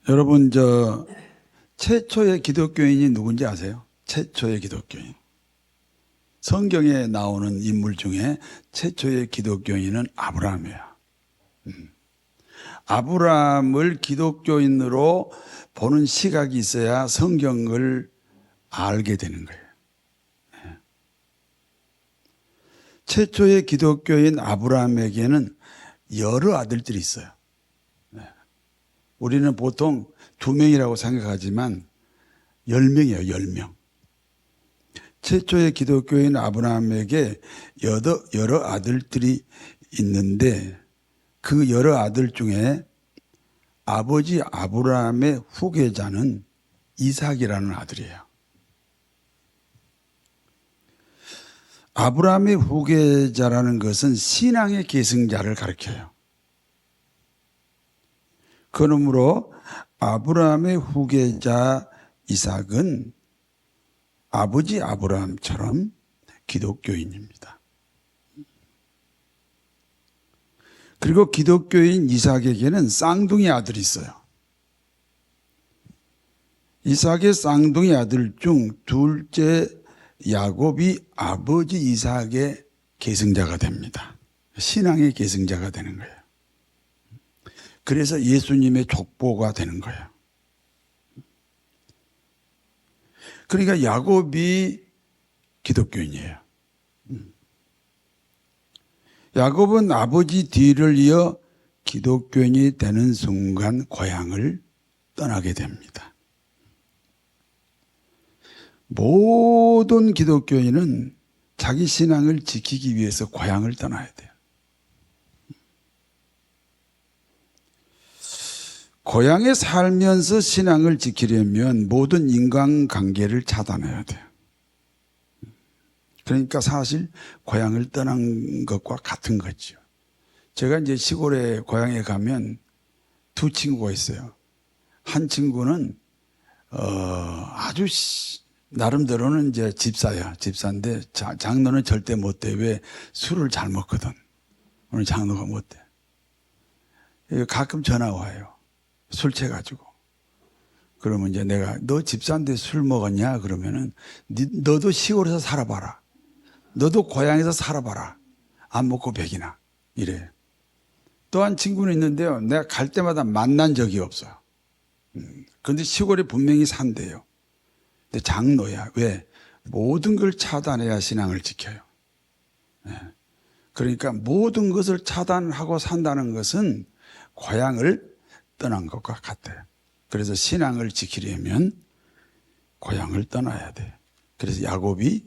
여러분, 최초의 기독교인이 누군지 아세요? 최초의 기독교인. 성경에 나오는 인물 중에 최초의 기독교인은 아브라함이에요. 아브라함을 기독교인으로 보는 시각이 있어야 성경을 알게 되는 거예요. 최초의 기독교인 아브라함에게는 여러 아들들이 있어요. 우리는 보통 2명이라고 생각하지만 10명이에요, 10명. 최초의 기독교인 아브라함에게 여러 아들들이 있는데 그 여러 아들 중에 아버지 아브라함의 후계자는 이삭이라는 아들이에요. 아브라함의 후계자라는 것은 신앙의 계승자를 가리켜요. 그러므로 아브라함의 후계자 이삭은 아버지 아브라함처럼 기독교인입니다. 그리고 기독교인 이삭에게는 쌍둥이 아들이 있어요. 이삭의 쌍둥이 아들 중 둘째 야곱이 아버지 이삭의 계승자가 됩니다. 신앙의 계승자가 되는 거예요. 그래서 예수님의 족보가 되는 거예요. 그러니까 야곱이 기독교인이에요. 야곱은 아버지 뒤를 이어 기독교인이 되는 순간 고향을 떠나게 됩니다. 모든 기독교인은 자기 신앙을 지키기 위해서 고향을 떠나야 돼요. 고향에 살면서 신앙을 지키려면 모든 인간관계를 차단해야 돼요. 그러니까 사실 고향을 떠난 것과 같은 거죠. 제가 이제 시골에 고향에 가면 두 친구가 있어요. 한 친구는 아주 나름대로는 이제 집사야. 집사인데 장로는 절대 못 돼. 왜? 술을 잘 먹거든. 오늘 장로가 못 돼. 가끔 전화 와요. 술 취해가지고. 그러면 이제 내가 너 집사인데 술 먹었냐? 그러면은 너도 시골에서 살아봐라. 너도 고향에서 살아봐라. 안 먹고 백이나. 이래. 또 한 친구는 있는데요. 내가 갈 때마다 만난 적이 없어요. 그런데 시골에 분명히 산대요. 근데 장로야. 왜? 모든 걸 차단해야 신앙을 지켜요. 그러니까 모든 것을 차단하고 산다는 것은 고향을 떠난 것과 같아요. 그래서 신앙을 지키려면 고향을 떠나야 돼요. 그래서 야곱이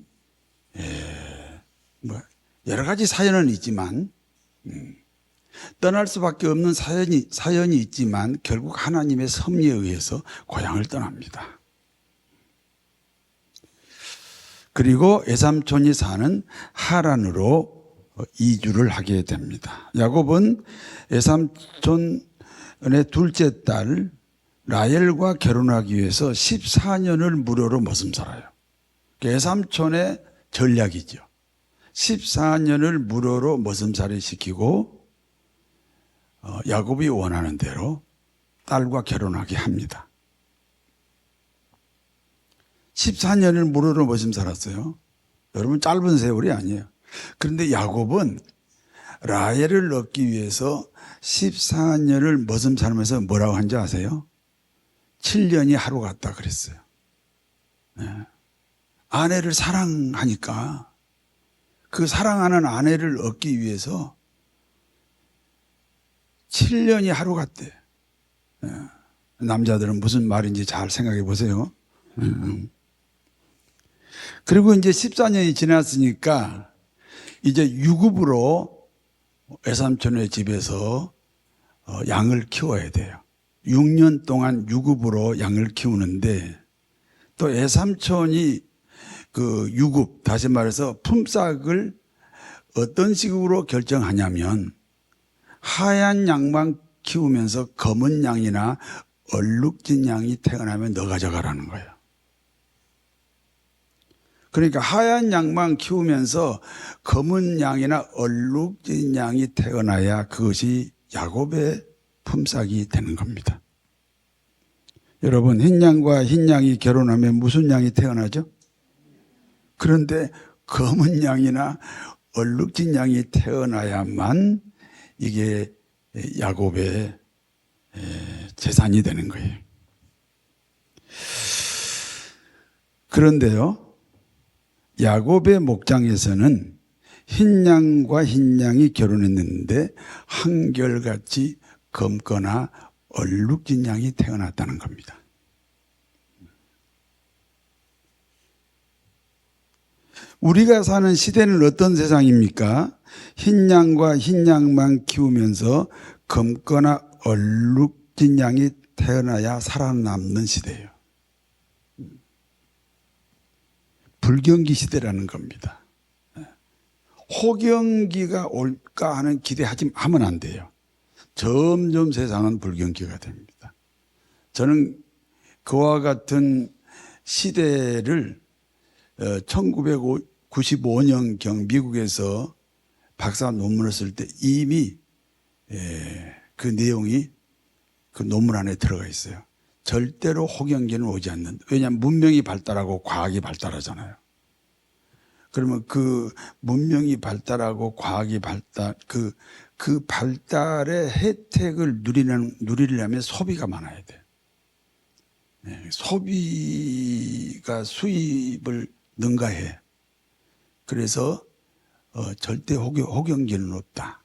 여러 가지 사연은 있지만 떠날 수밖에 없는 사연이 있지만 결국 하나님의 섭리에 의해서 고향을 떠납니다. 그리고 외삼촌이 사는 하란으로 이주를 하게 됩니다. 야곱은 외삼촌의 둘째 딸 라헬과 결혼하기 위해서 14년을 무료로 머슴 살아요. 외삼촌의 전략이죠. 14년을 무료로 머슴살이 시키고 야곱이 원하는 대로 딸과 결혼하게 합니다. 14년을 무료로 머슴 살았어요. 여러분 짧은 세월이 아니에요. 그런데 야곱은 라헬을 얻기 위해서 14년을 머슴 살면서 뭐라고 한지 아세요? 7년이 하루 같다 그랬어요. 아내를 사랑하니까 그 사랑하는 아내를 얻기 위해서 7년이 하루 같대. 남자들은 무슨 말인지 잘 생각해 보세요. 그리고 이제 14년이 지났으니까 이제 유급으로 외삼촌의 집에서 양을 키워야 돼요. 6년 동안 유급으로 양을 키우는데 또 외삼촌이 그 유급, 다시 말해서 품삯을 어떤 식으로 결정하냐면 하얀 양만 키우면서 검은 양이나 얼룩진 양이 태어나면 너 가져가라는 거예요. 그러니까 하얀 양만 키우면서 검은 양이나 얼룩진 양이 태어나야 그것이 야곱의 품삯이 되는 겁니다. 여러분, 흰 양과 흰 양이 결혼하면 무슨 양이 태어나죠? 그런데 검은 양이나 얼룩진 양이 태어나야만 이게 야곱의 재산이 되는 거예요. 그런데요, 야곱의 목장에서는 흰 양과 흰 양이 결혼했는데 한결같이 검거나 얼룩진 양이 태어났다는 겁니다. 우리가 사는 시대는 어떤 세상입니까? 흰 양과 흰 양만 키우면서 검거나 얼룩진 양이 태어나야 살아남는 시대예요. 불경기 시대라는 겁니다. 호경기가 올까 하는 기대하면 안 돼요. 점점 세상은 불경기가 됩니다. 저는 그와 같은 시대를 1995년경 미국에서 박사 논문을 쓸 때 이미 그 내용이 그 논문 안에 들어가 있어요. 절대로 호경기는 오지 않는다. 왜냐하면 문명이 발달하고 과학이 발달하잖아요. 그러면 그 문명이 발달하고 과학이 발달, 그 발달의 혜택을 누리려면 소비가 많아야 돼요. 소비가 수입을 능가해. 그래서 절대 호경기는 없다.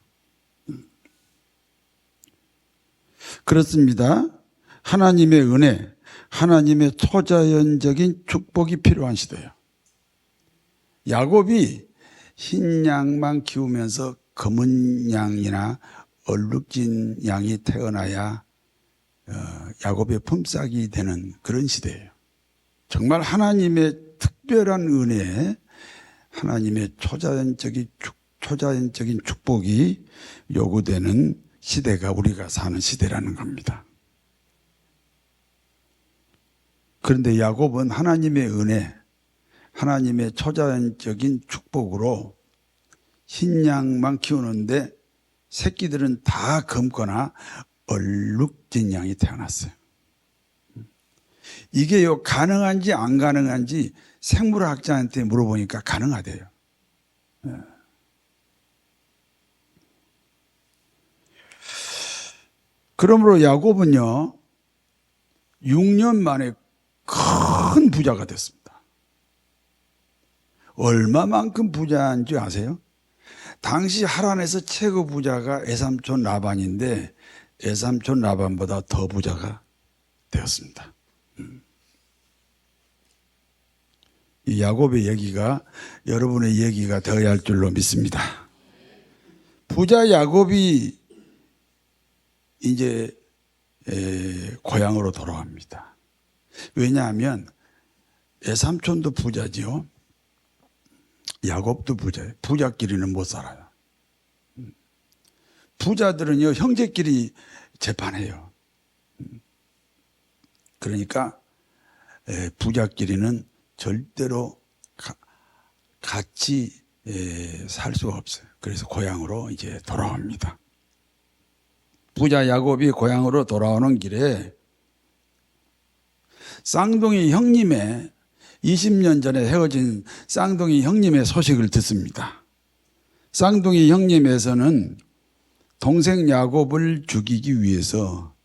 그렇습니다. 하나님의 은혜, 하나님의 초자연적인 축복이 필요한 시대예요. 야곱이 흰 양만 키우면서 검은 양이나 얼룩진 양이 태어나야 야곱의 품삯이 되는 그런 시대예요. 정말 하나님의 특별한 은혜, 하나님의 초자연적인 축복이 요구되는 시대가 우리가 사는 시대라는 겁니다. 그런데 야곱은 하나님의 은혜, 하나님의 초자연적인 축복으로 흰 양만 키우는데 새끼들은 다 검거나 얼룩진 양이 태어났어요. 이게요, 가능한지 안 가능한지 생물학자한테 물어보니까 가능하대요. 그러므로 야곱은요, 6년 만에 큰 부자가 됐습니다. 얼마만큼 부자인 줄 아세요? 당시 하란에서 최고 부자가 애삼촌 라반인데 애삼촌 라반보다 더 부자가 되었습니다. 이 야곱의 얘기가 여러분의 얘기가 되어야 할 줄로 믿습니다. 부자 야곱이 이제 고향으로 돌아갑니다. 왜냐하면 애삼촌도 부자지요. 야곱도 부자예요. 부자끼리는 못 살아요. 부자들은요, 형제끼리 재판해요. 그러니까 부자끼리는 절대로 같이 살 수가 없어요. 그래서 고향으로 이제 돌아옵니다. 부자 야곱이 고향으로 돌아오는 길에 쌍둥이 형님의 20년 전에 헤어진 쌍둥이 형님의 소식을 듣습니다. 쌍둥이 형님에서는 동생 야곱을 죽이기 위해서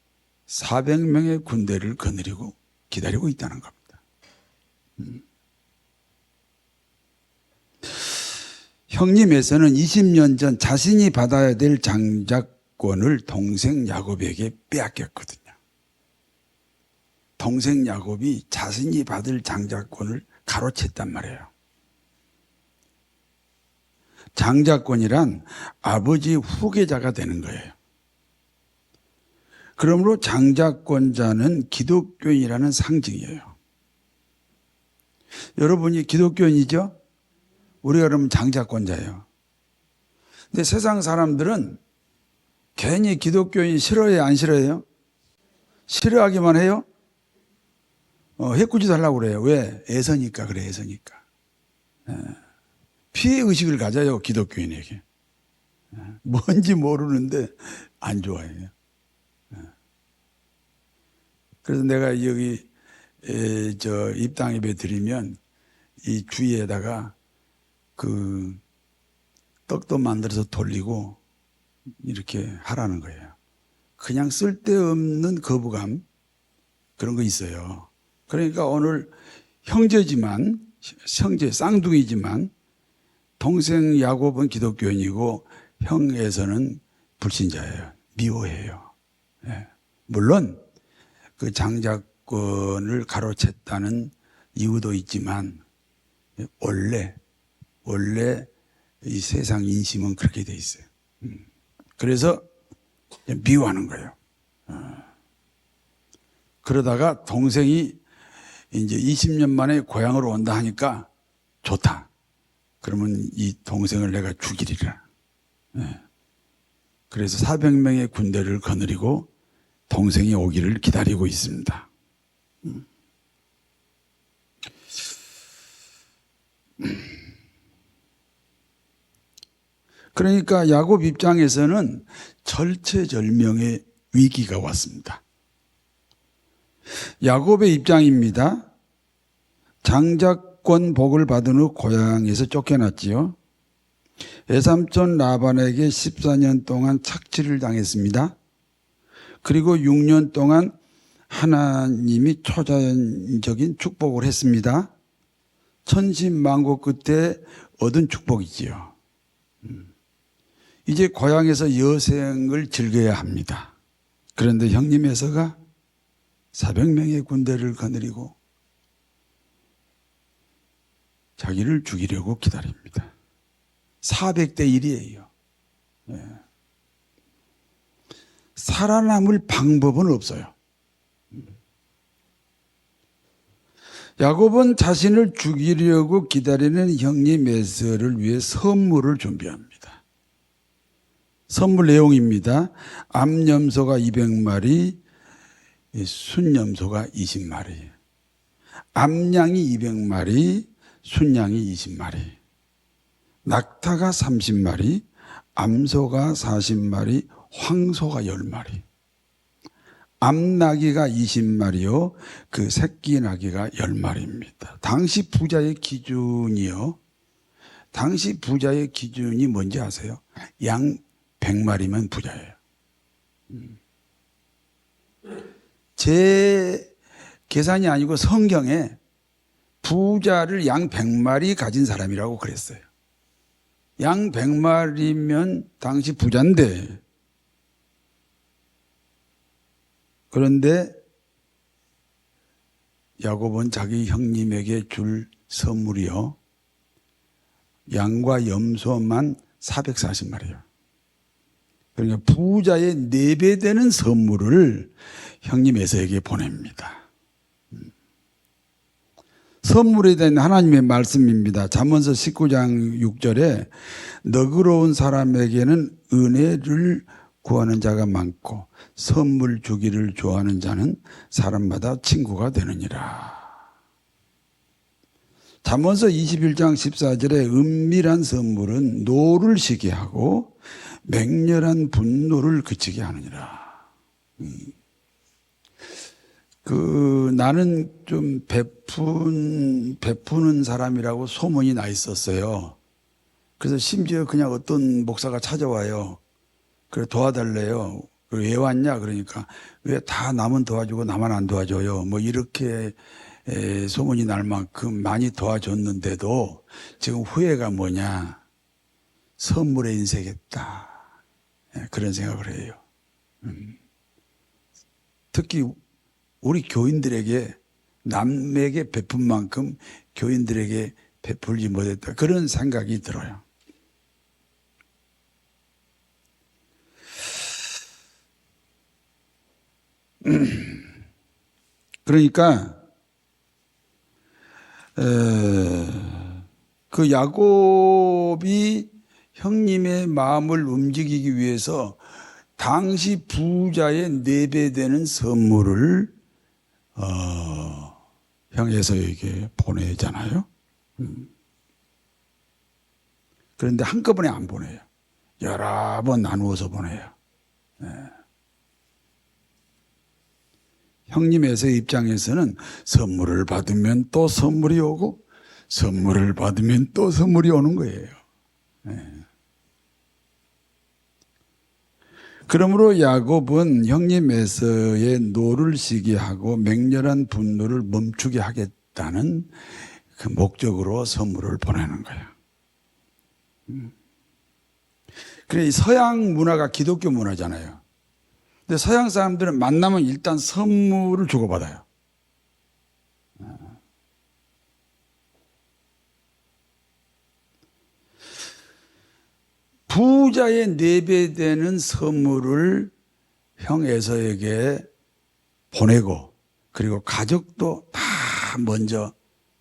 400명의 군대를 거느리고 기다리고 있다는 겁니다. 형님에서는 20년 전 자신이 받아야 될 장자권을 동생 야곱에게 빼앗겼거든요. 동생 야곱이 자신이 받을 장자권을 가로챘단 말이에요. 장자권이란 아버지의 후계자가 되는 거예요. 그러므로 장자권자는 기독교인이라는 상징이에요. 여러분이 기독교인이죠? 우리가 그러면 장자권자예요. 근데 세상 사람들은 괜히 기독교인 싫어해요, 안 싫어해요? 싫어하기만 해요? 해꾸지도 하려고 그래요. 왜? 애서니까 그래, 애서니까. 피해의식을 가져요, 기독교인에게. 뭔지 모르는데 안 좋아해요. 그래서 내가 여기 저 입당 예배 드리면 이 주위에다가 그 떡도 만들어서 돌리고 이렇게 하라는 거예요. 그냥 쓸데없는 거부감 그런 거 있어요. 그러니까 오늘 형제지만 형제 쌍둥이지만 동생 야곱은 기독교인이고 형에서는 불신자예요. 미워해요. 예. 물론 그 장자권을 가로챘다는 이유도 있지만 원래 이 세상 인심은 그렇게 돼 있어요. 그래서 미워하는 거예요. 그러다가 동생이 이제 20년 만에 고향으로 온다 하니까 좋다. 그러면 이 동생을 내가 죽이리라. 그래서 400명의 군대를 거느리고 동생이 오기를 기다리고 있습니다. 그러니까 야곱 입장에서는 절체절명의 위기가 왔습니다. 야곱의 입장입니다. 장자권 복을 받은 후 고향에서 쫓겨났지요. 외삼촌 라반에게 14년 동안 착취를 당했습니다. 그리고 6년 동안 하나님이 초자연적인 축복을 했습니다. 천신만고 끝에 얻은 축복이지요. 이제 고향에서 여생을 즐겨야 합니다. 그런데 형님 에서가 400명의 군대를 거느리고 자기를 죽이려고 기다립니다. 400대 1이에요. 살아남을 방법은 없어요. 야곱은 자신을 죽이려고 기다리는 형님 에서를 위해 선물을 준비합니다. 선물 내용입니다. 암염소가 200마리, 순염소가 20마리. 암양이 200마리, 순양이 20마리. 낙타가 30마리, 암소가 40마리, 황소가 10마리. 암나귀가 20마리요. 그 새끼 나귀가 10마리입니다. 당시 부자의 기준이요. 당시 부자의 기준이 뭔지 아세요? 양 100마리면 부자예요. 제 계산이 아니고 성경에 부자를 양 100마리 가진 사람이라고 그랬어요. 양 100마리면 당시 부자인데, 그런데 야곱은 자기 형님에게 줄 선물이요. 양과 염소만 440마리요. 그러니까 부자의 4배 되는 선물을 형님 에서에게 보냅니다. 선물에 대한 하나님의 말씀입니다. 잠언서 19장 6절에 너그러운 사람에게는 은혜를 구하는 자가 많고 선물 주기를 좋아하는 자는 사람마다 친구가 되느니라. 잠언서 21장 14절에 은밀한 선물은 노를 쉬게 하고 맹렬한 분노를 그치게 하느니라. 나는 좀 베푸는 사람이라고 소문이 나 있었어요. 그래서 심지어 그냥 어떤 목사가 찾아와요. 그래 도와달래요. 왜 왔냐 그러니까 왜 다 남은 도와주고 나만 안 도와줘요. 뭐 이렇게 소문이 날 만큼 많이 도와줬는데도 지금 후회가 뭐냐. 선물에 인색했다. 그런 생각을 해요. 특히 우리 교인들에게 남에게 베푼 만큼 교인들에게 베풀지 못했다. 그런 생각이 들어요. 그러니까 그 야곱이 형님의 마음을 움직이기 위해서 당시 부자의 4배 되는 선물을 형 에서에게 보내잖아요. 그런데 한꺼번에 안 보내요. 여러 번 나누어서 보내요. 형님 에서의 입장에서는 선물을 받으면 또 선물이 오고 선물을 받으면 또 선물이 오는 거예요. 그러므로 야곱은 형님 에서의 노를 시게 하고 맹렬한 분노를 멈추게 하겠다는 그 목적으로 선물을 보내는 거야. 그래, 이 서양 문화가 기독교 문화잖아요. 근데 서양 사람들은 만나면 일단 선물을 주고받아요. 부자의 4배 되는 선물을 형 에서에게 보내고 그리고 가족도 다 먼저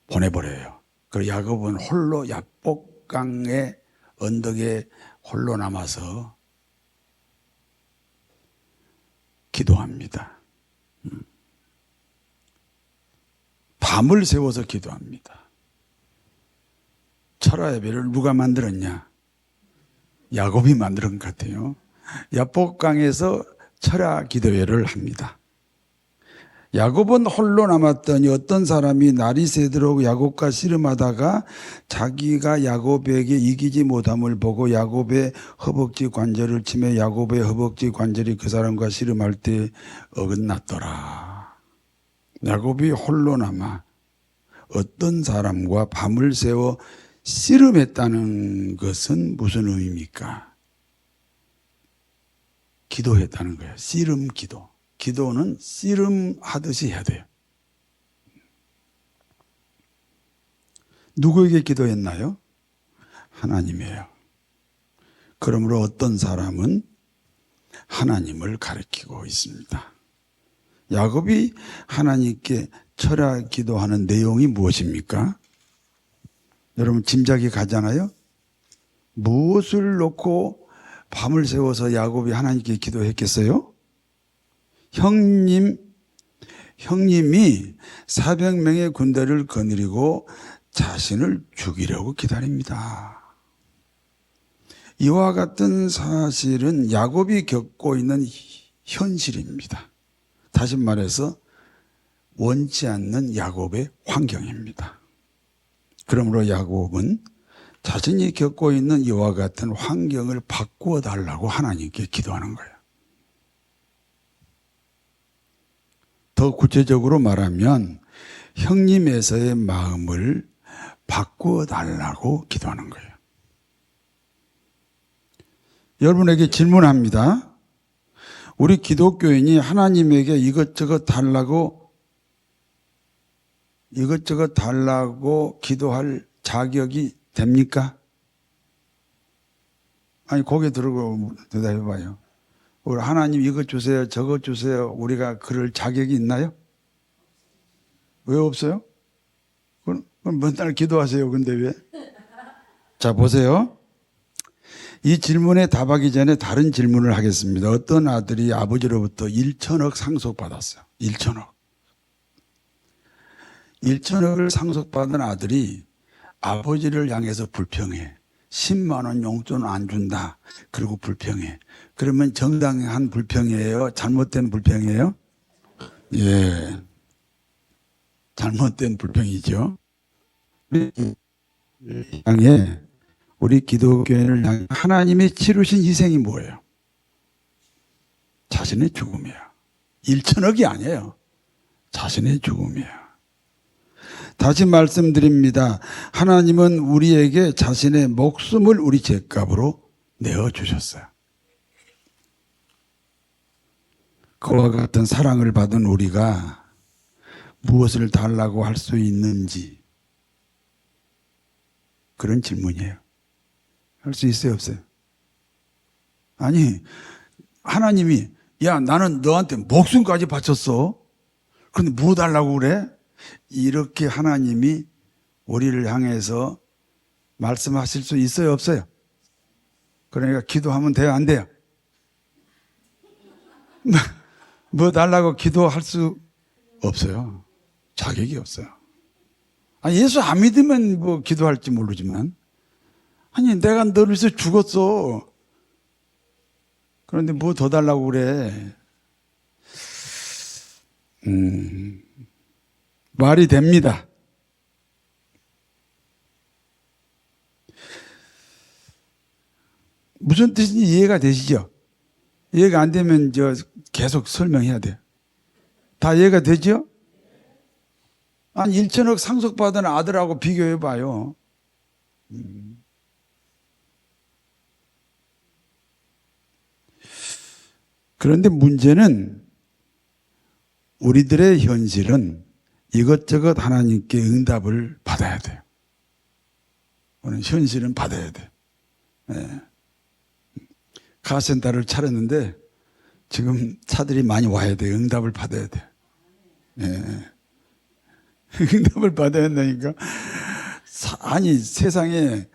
보내버려요. 그리고 야곱은 홀로 야복강의 언덕에 홀로 남아서 기도합니다. 밤을 새워서 기도합니다. 철야 예배를 누가 만들었냐? 야곱이 만든 것 같아요. 야복강에서 철야 기도회를 합니다. 야곱은 홀로 남았더니 어떤 사람이 날이 새도록 야곱과 씨름하다가 자기가 야곱에게 이기지 못함을 보고 야곱의 허벅지 관절을 치매 야곱의 허벅지 관절이 그 사람과 씨름할 때 어긋났더라. 야곱이 홀로 남아 어떤 사람과 밤을 새워 씨름했다는 것은 무슨 의미입니까? 기도했다는 거예요. 씨름 기도. 기도는 씨름하듯이 해야 돼요. 누구에게 기도했나요? 하나님이에요. 그러므로 어떤 사람은 하나님을 가리키고 있습니다. 야곱이 하나님께 철야 기도하는 내용이 무엇입니까? 여러분 짐작이 가잖아요. 무엇을 놓고 밤을 새워서 야곱이 하나님께 기도했겠어요? 형님이 400명의 군대를 거느리고 자신을 죽이려고 기다립니다. 이와 같은 사실은 야곱이 겪고 있는 현실입니다. 다시 말해서 원치 않는 야곱의 환경입니다. 그러므로 야곱은 자신이 겪고 있는 이와 같은 환경을 바꾸어 달라고 하나님께 기도하는 거예요. 더 구체적으로 말하면 형님에서의 마음을 바꾸어 달라고 기도하는 거예요. 여러분에게 질문합니다. 우리 기독교인이 하나님에게 이것저것 달라고 기도할 자격이 됩니까? 아니 고개 들고 대답해봐요. 우리 하나님 이것 주세요 저것 주세요 우리가 그럴 자격이 있나요? 왜 없어요? 그럼 맨날 기도하세요. 근데 왜? 자 보세요. 이 질문에 답하기 전에 다른 질문을 하겠습니다. 어떤 아들이 아버지로부터 1천억 상속받았어요. 1천억을 상속받은 아들이 아버지를 향해서 불평해. 10만 원 용돈 안 준다. 그리고 불평해. 그러면 정당한 불평이에요? 잘못된 불평이에요? 예. 잘못된 불평이죠. 우리 기독교인을 향해 하나님이 치르신 희생이 뭐예요? 자신의 죽음이에요. 1천억이 아니에요. 자신의 죽음이에요. 다시 말씀드립니다. 하나님은 우리에게 자신의 목숨을 우리 죄값으로 내어주셨어요. 그와 같은 사랑을 받은 우리가 무엇을 달라고 할 수 있는지 그런 질문이에요. 할 수 있어요 없어요? 아니 하나님이 야 나는 너한테 목숨까지 바쳤어. 그런데 뭐 달라고 그래? 이렇게 하나님이 우리를 향해서 말씀하실 수 있어요 없어요? 그러니까 기도하면 돼요 안 돼요? 뭐 달라고 기도할 수 없어요. 자격이 없어요. 아니, 예수 안 믿으면 뭐 기도할지 모르지만 아니 내가 너를 위해서 죽었어. 그런데 뭐 더 달라고 그래? 말이 됩니다. 무슨 뜻인지 이해가 되시죠? 이해가 안 되면 계속 설명해야 돼요. 다 이해가 되죠? 한 1천억 상속받은 아들하고 비교해봐요. 그런데 문제는 우리들의 현실은 이것저것 하나님께 응답을 받아야 돼요. 오늘 현실은 받아야 돼요. 네. 카센터를 차렸는데 지금 차들이 많이 와야 돼요. 응답을 받아야 돼요. 네. 응답을 받아야 한다니까. 아니 세상에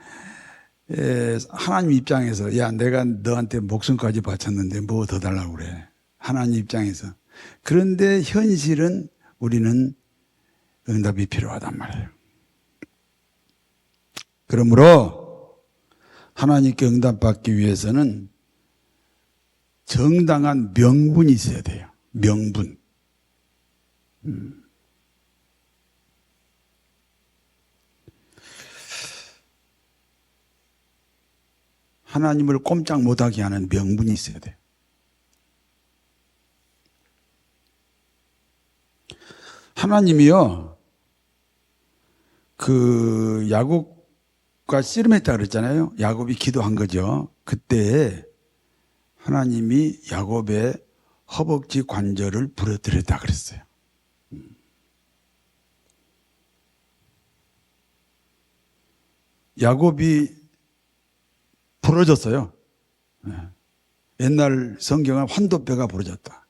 하나님 입장에서 야 내가 너한테 목숨까지 바쳤는데 뭐 더 달라고 그래. 하나님 입장에서. 그런데 현실은 우리는 응답이 필요하단 말이에요. 그러므로 하나님께 응답받기 위해서는 정당한 명분이 있어야 돼요. 명분. 하나님을 꼼짝 못하게 하는 명분이 있어야 돼요. 하나님이요, 야곱과 씨름했다 그랬잖아요. 야곱이 기도한 거죠. 그때 하나님이 야곱의 허벅지 관절을 부러뜨렸다 그랬어요. 야곱이 부러졌어요. 옛날 성경은 환도뼈가 부러졌다.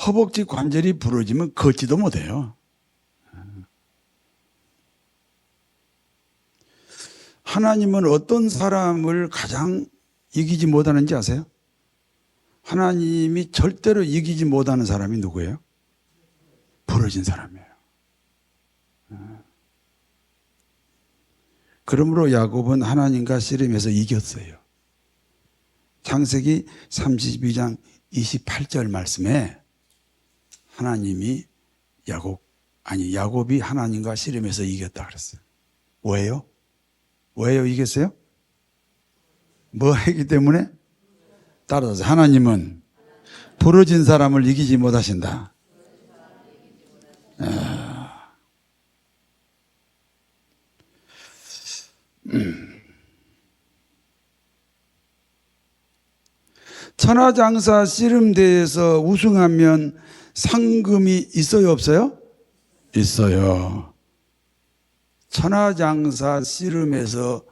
허벅지 관절이 부러지면 걷지도 못해요. 하나님은 어떤 사람을 가장 이기지 못하는지 아세요? 하나님이 절대로 이기지 못하는 사람이 누구예요? 부러진 사람이에요. 그러므로 야곱은 하나님과 씨름해서 이겼어요. 창세기 32장 28절 말씀에 하나님이 야곱이 하나님과 씨름해서 이겼다 그랬어요. 왜요? 왜요 이겼어요? 뭐 했기 때문에? 따라서 하나님은 부러진 사람을 이기지 못하신다. 천하장사 씨름대회에서 우승하면 상금이 있어요 없어요? 있어요. 천하장사 씨름에서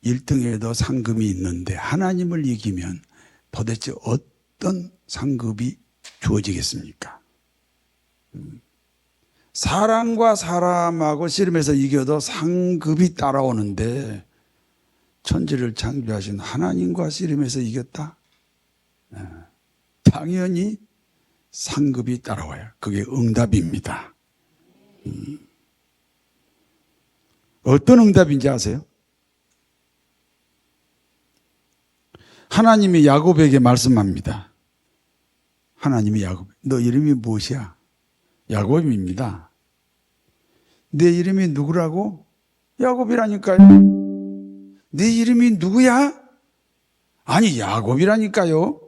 1등에도 상금이 있는데 하나님을 이기면 도대체 어떤 상급이 주어지겠습니까? 사람과 사람하고 씨름해서 이겨도 상급이 따라오는데 천지를 창조하신 하나님과 씨름해서 이겼다? 당연히 상급이 따라와요. 그게 응답입니다. 어떤 응답인지 아세요? 하나님이 야곱에게 말씀합니다. 하나님이 너 이름이 무엇이야? 야곱입니다. 내 이름이 누구라고? 야곱이라니까요. 내 이름이 누구야? 아니 야곱이라니까요.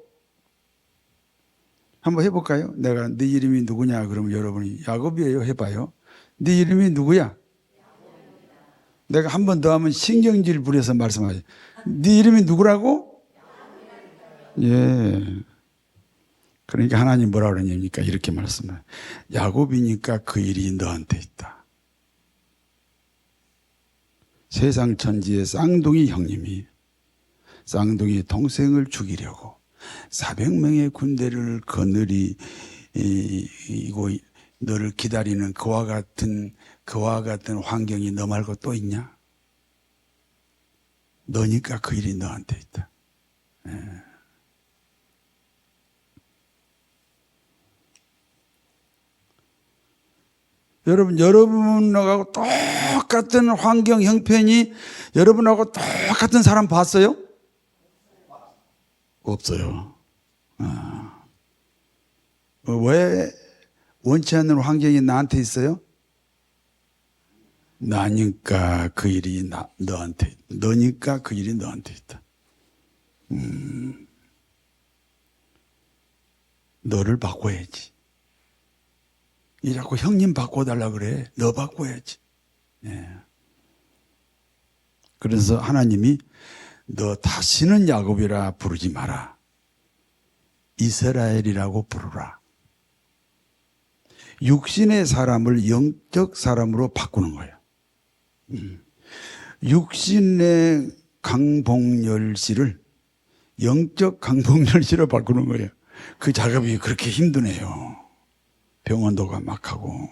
한번 해볼까요? 내가 네 이름이 누구냐 그러면 여러분이 야곱이에요 해봐요. 네 이름이 누구야? 내가 한 번 더 하면 신경질 부려서 말씀하죠. 네 이름이 누구라고? 예. 그러니까 하나님 뭐라 그러냐니까 이렇게 말씀해요. 야곱이니까 그 일이 너한테 있다. 세상 천지의 쌍둥이 형님이 쌍둥이 동생을 죽이려고 400명의 군대를 거느리고 너를 기다리는 그와 같은 환경이 너 말고 또 있냐? 너니까 그 일이 너한테 있다. 예. 여러분하고 똑같은 환경 형편이 여러분하고 똑같은 사람 봤어요? 없어요. 왜 원치 않는 환경이 나한테 있어요? 나니까 그 일이 너한테, 너니까 그 일이 너한테 있다. 너를 바꿔야지. 이 자꾸 형님 바꿔달라 그래. 너 바꿔야지. 예. 그래서 하나님이 너 다시는 야곱이라 부르지 마라. 이스라엘이라고 부르라. 육신의 사람을 영적 사람으로 바꾸는 거예요. 육신의 강봉열 씨를 영적 강봉열 씨로 바꾸는 거예요. 그 작업이 그렇게 힘드네요. 병원도 막하고.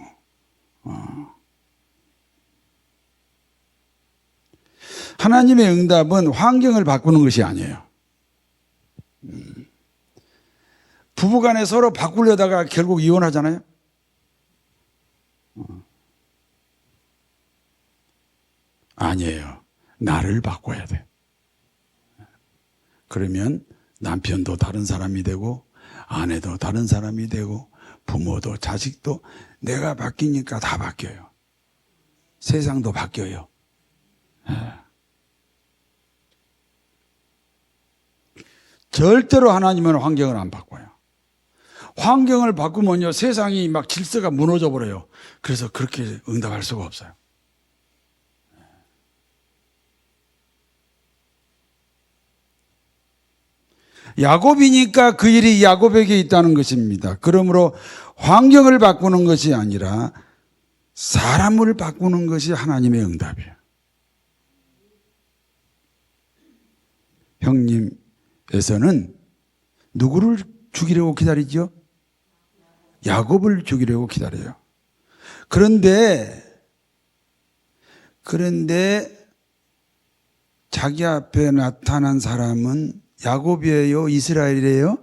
하나님의 응답은 환경을 바꾸는 것이 아니에요. 부부간에 서로 바꾸려다가 결국 이혼하잖아요. 아니에요. 나를 바꿔야 돼. 그러면 남편도 다른 사람이 되고 아내도 다른 사람이 되고 부모도 자식도 내가 바뀌니까 다 바뀌어요. 세상도 바뀌어요. 절대로 하나님은 환경을 안 바꿔요. 환경을 바꾸면요 세상이 막 질서가 무너져 버려요. 그래서 그렇게 응답할 수가 없어요. 야곱이니까 그 일이 야곱에게 있다는 것입니다. 그러므로 환경을 바꾸는 것이 아니라 사람을 바꾸는 것이 하나님의 응답이에요. 형님에서는 누구를 죽이려고 기다리죠? 야곱을 죽이려고 기다려요. 그런데 자기 앞에 나타난 사람은 야곱이에요? 이스라엘이에요?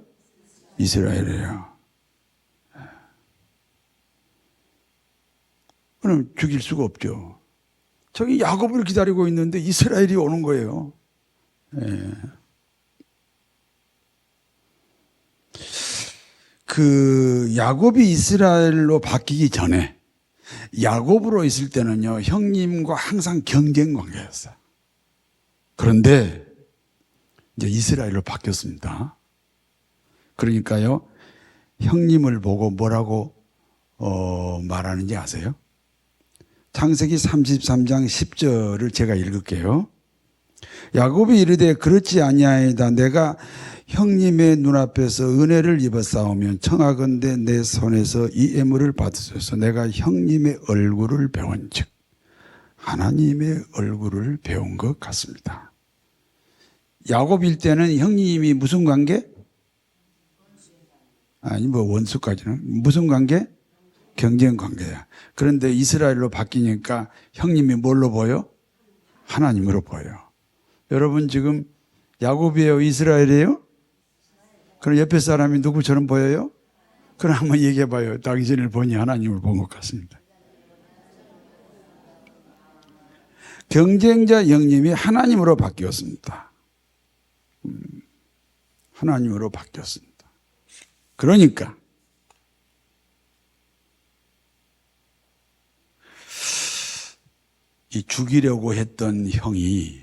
이스라엘이에요. 그럼 죽일 수가 없죠. 저기 야곱을 기다리고 있는데 이스라엘이 오는 거예요. 예. 그 야곱이 이스라엘로 바뀌기 전에 야곱으로 있을 때는요 형님과 항상 경쟁 관계였어요. 그런데 이제 이스라엘로 바뀌었습니다. 그러니까요 형님을 보고 뭐라고 말하는지 아세요? 창세기 33장 10절을 제가 읽을게요. 야곱이 이르되 그렇지 아니하이다. 내가 형님의 눈앞에서 은혜를 입어 싸우면 청하건대 내 손에서 이 애물을 받으소서. 내가 형님의 얼굴을 배운 즉 하나님의 얼굴을 배운 것 같습니다. 야곱일 때는 형님이 무슨 관계? 아니 뭐 원수까지는 무슨 관계? 경쟁 관계야. 그런데 이스라엘로 바뀌니까 형님이 뭘로 보여? 하나님으로 보여. 여러분 지금 야곱이에요? 이스라엘이에요? 그럼 옆에 사람이 누구처럼 보여요? 그럼 한번 얘기해봐요. 당신을 보니 하나님을 본 것 같습니다. 경쟁자 형님이 하나님으로 바뀌었습니다. 하나님으로 바뀌었습니다. 그러니까 이 죽이려고 했던 형이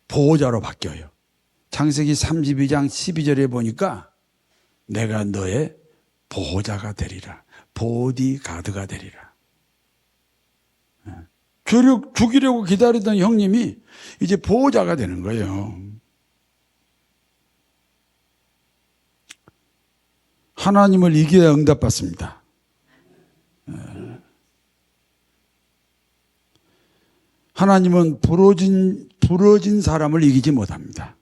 보호자로 바뀌어요. 창세기 32장 12절에 보니까 내가 너의 보호자가 되리라. 보디가드가 되리라. 죽이려고 기다리던 형님이 이제 보호자가 되는 거예요. 하나님을 이겨야 응답받습니다. 하나님은 부러진 사람을 이기지 못합니다.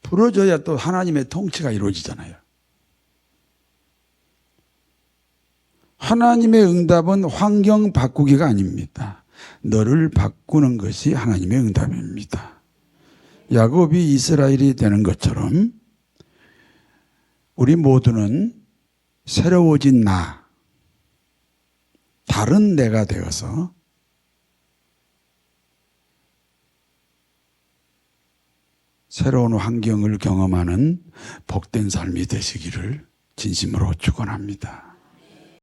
부러져야 또 하나님의 통치가 이루어지잖아요. 하나님의 응답은 환경 바꾸기가 아닙니다. 너를 바꾸는 것이 하나님의 응답입니다. 야곱이 이스라엘이 되는 것처럼 우리 모두는 새로워진 나, 다른 내가 되어서 새로운 환경을 경험하는 복된 삶이 되시기를 진심으로 축원합니다.